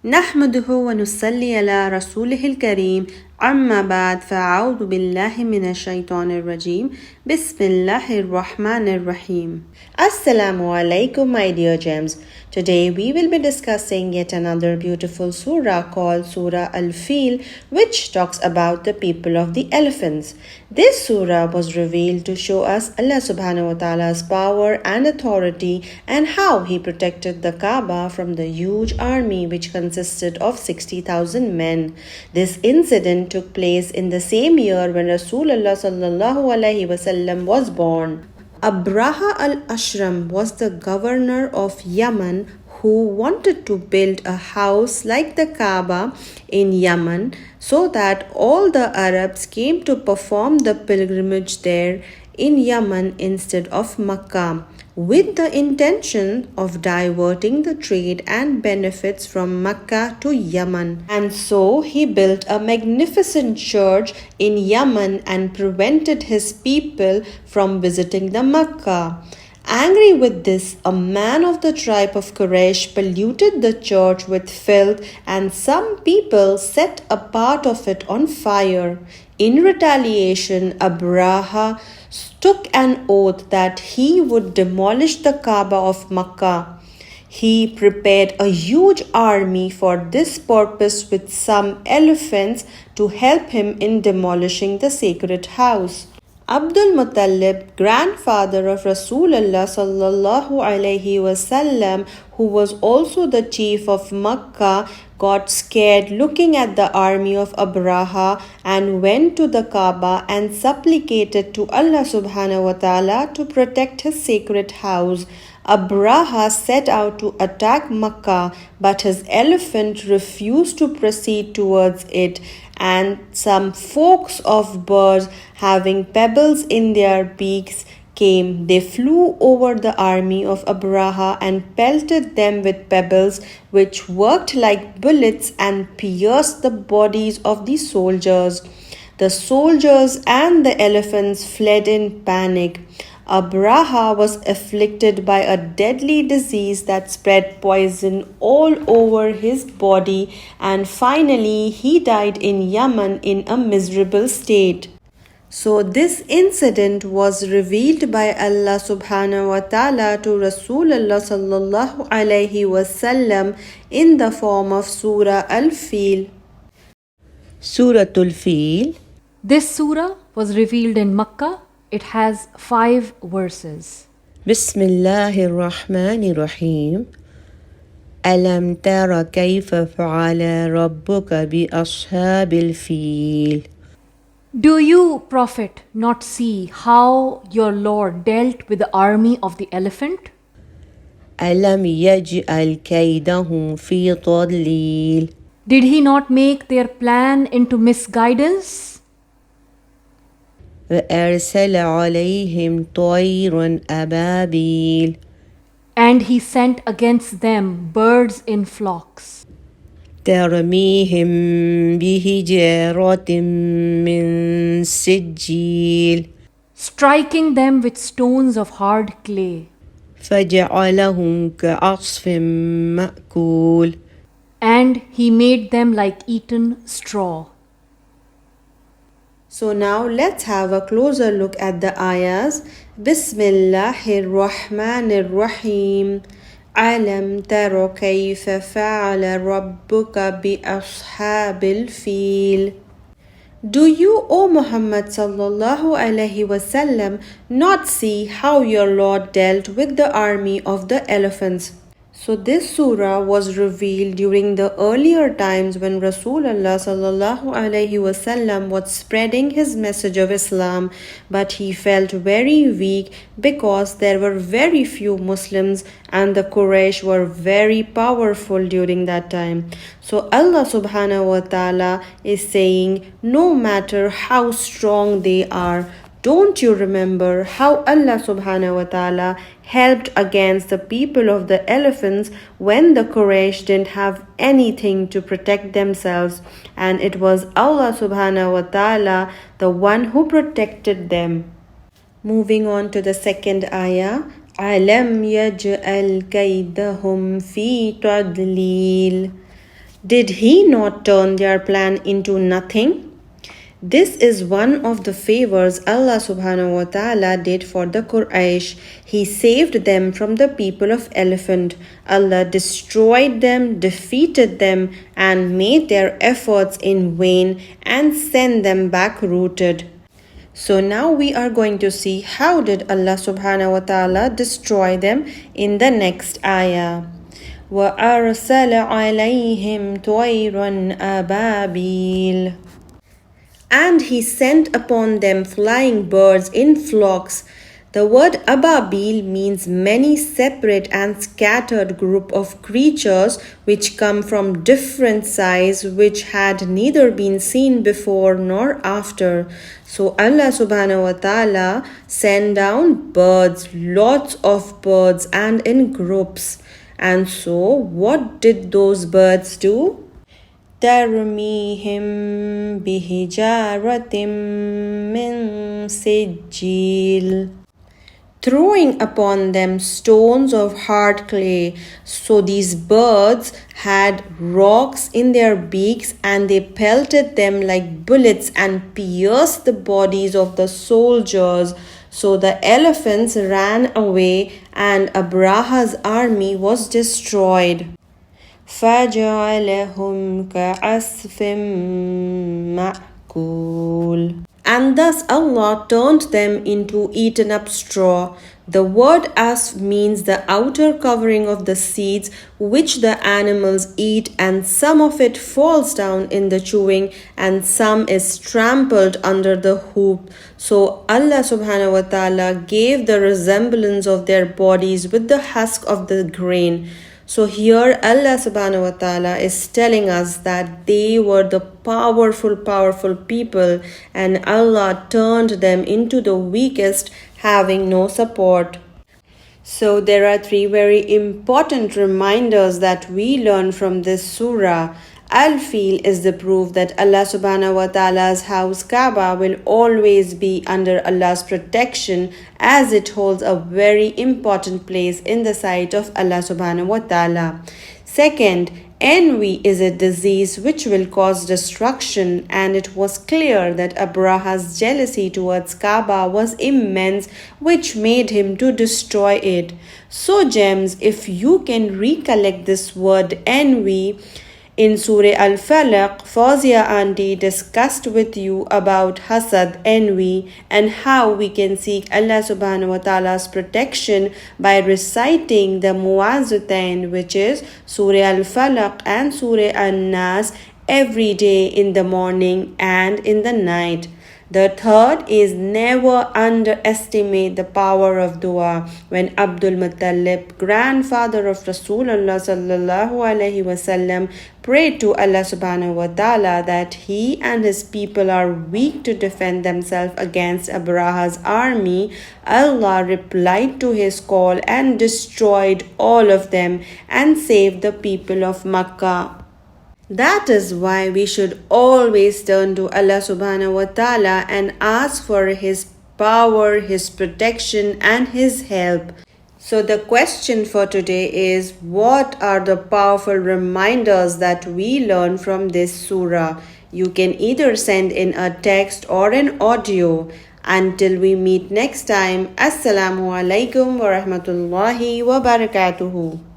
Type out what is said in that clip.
نحمده ونصلي على رسوله الكريم أما بعد فأعوذ بالله من الشيطان الرجيم بسم الله الرحمن الرحيم. Assalamu alaikum my dear gems. Today we will be discussing yet another beautiful surah called Surah Al-Fil, which talks about the people of the elephants. This surah was revealed to show us Allah subhanahu wa ta'ala's power and authority and how he protected the Kaaba from the huge army which consisted of 60,000 men. This incident took place in the same year when Rasulullah sallallahu alaihi wasallam was born. Abraha al-Ashram was the governor of Yemen who wanted to build a house like the Kaaba in Yemen so that all the Arabs came to perform the pilgrimage there in Yemen instead of Mecca, with the intention of diverting the trade and benefits from Mecca to Yemen. And so he built a magnificent church in Yemen and prevented his people from visiting the Mecca. Angry with this, a man of the tribe of Quraysh polluted the church with filth, and some people set a part of it on fire. In retaliation, Abraha took an oath that he would demolish the Kaaba of Mecca. He prepared a huge army for this purpose with some elephants to help him in demolishing the sacred house. Abdul Muttalib, grandfather of Rasulullah sallallahu alaihi wasallam, who was also the chief of Mecca, got scared looking at the army of Abraha and went to the Kaaba and supplicated to Allah subhanahu wa ta'ala to protect his sacred house. Abraha set out to attack Mecca, but his elephant refused to proceed towards it, and some flocks of birds having pebbles in their beaks came. They flew over the army of Abraha and pelted them with pebbles, which worked like bullets and pierced the bodies of the soldiers. The soldiers and the elephants fled in panic. Abraha was afflicted by a deadly disease that spread poison all over his body, and finally he died in Yemen in a miserable state. So this incident was revealed by Allah subhanahu wa ta'ala to Rasulullah sallallahu alaihi wasallam in the form of Surah Al-Fil. Surah Al-Fil. This surah was revealed in Mecca. It has 5 verses. Bismillahir Rahmanir Rahim. Alam tara kayfa fa'ala rabbuka bi ashabil fil. Do you, Prophet, not see how your Lord dealt with the army of the elephant? Alam yaj'al kaydahum fi tadlil. Did he not make their plan into misguidance? وأرسل عليهم طيرا أبابيل. And he sent against them birds in flocks. ترميهم بحجارة من سجيل. Striking them with stones of hard clay. فجعلهم كعصف مأكول. And he made them like eaten straw. So now let's have a closer look at the ayahs. Bismillahir Rahmanir Rahim. Alam tara kayfa fa'ala rabbuka bi ashabil fil. Do you, O Muhammad sallallahu alaihi wasallam, not see how your Lord dealt with the army of the elephants? So this surah was revealed during the earlier times when Rasulullah sallallahu alaihi wasallam was spreading his message of Islam, but he felt very weak because there were very few Muslims and the Quraysh were very powerful during that time. So Allah subhanahu wa ta'ala is saying, no matter how strong they are, don't you remember how Allah subhanahu wa ta'ala helped against the people of the elephants when the Quraysh didn't have anything to protect themselves, and it was Allah subhanahu wa ta'ala the one who protected them. Moving on to the second ayah. Alam yaj'al kaydahum fi tadlil. Did He not turn their plan into nothing? This is one of the favors Allah subhanahu wa ta'ala did for the Quraysh. He saved them from the people of elephant. Allah destroyed them, defeated them, and made their efforts in vain and sent them back rooted. So now we are going to see how did Allah subhanahu wa ta'ala destroy them in the next ayah. وَأَرْسَلَ عَلَيْهِمْ طَيْرًا أَبَابِيلَ. And He sent upon them flying birds in flocks. The word ababil means many separate and scattered group of creatures which come from different size, which had neither been seen before nor after. So Allah subhanahu wa ta'ala sent down birds, lots of birds, and in groups. And so what did those birds do? ترميهم بحجارة من سجيل. Throwing upon them stones of hard clay. So these birds had rocks in their beaks and they pelted them like bullets and pierced the bodies of the soldiers. So the elephants ran away and Abraha's army was destroyed. فَجَعَلَهُمْ كَعَصْفٍ مَأْكُولٍ. And thus Allah turned them into eaten up straw. The word asf means the outer covering of the seeds which the animals eat, and some of it falls down in the chewing and some is trampled under the hoof. So Allah subhanahu wa ta'ala gave the resemblance of their bodies with the husk of the grain. So here Allah subhanahu wa ta'ala is telling us that they were the powerful people and Allah turned them into the weakest, having no support. So there are three very important reminders that we learn from this surah. Al-Fil is the proof that Allah subhanahu wa ta'ala's house Kaaba will always be under Allah's protection, as it holds a very important place in the sight of Allah subhanahu wa ta'ala. Second, envy is a disease which will cause destruction, and it was clear that Abraha's jealousy towards Kaaba was immense, which made him to destroy it. So gems, if you can recollect this word envy, in Surah Al-Fil, Fawzia auntie discussed with you about hasad, envy, and how we can seek Allah subhanahu wa ta'ala's protection by reciting the Mu'azzatain, which is Surah Al-Fil and Surah An-Nas, every day in the morning and in the night. The third is never underestimate the power of dua. When Abdul Muttalib, grandfather of Rasulullah sallallahu alaihi wasallam, prayed to Allah subhanahu wa ta'ala that he and his people are weak to defend themselves against Abraha's army, Allah replied to his call and destroyed all of them and saved the people of Mecca. That is why we should always turn to Allah subhanahu wa ta'ala and ask for His power, His protection and His help. So the question for today is, what are the powerful reminders that we learn from this surah? You can either send in a text or an audio. Until we meet next time, Assalamu alaikum wa rahmatullahi wa barakatuhu.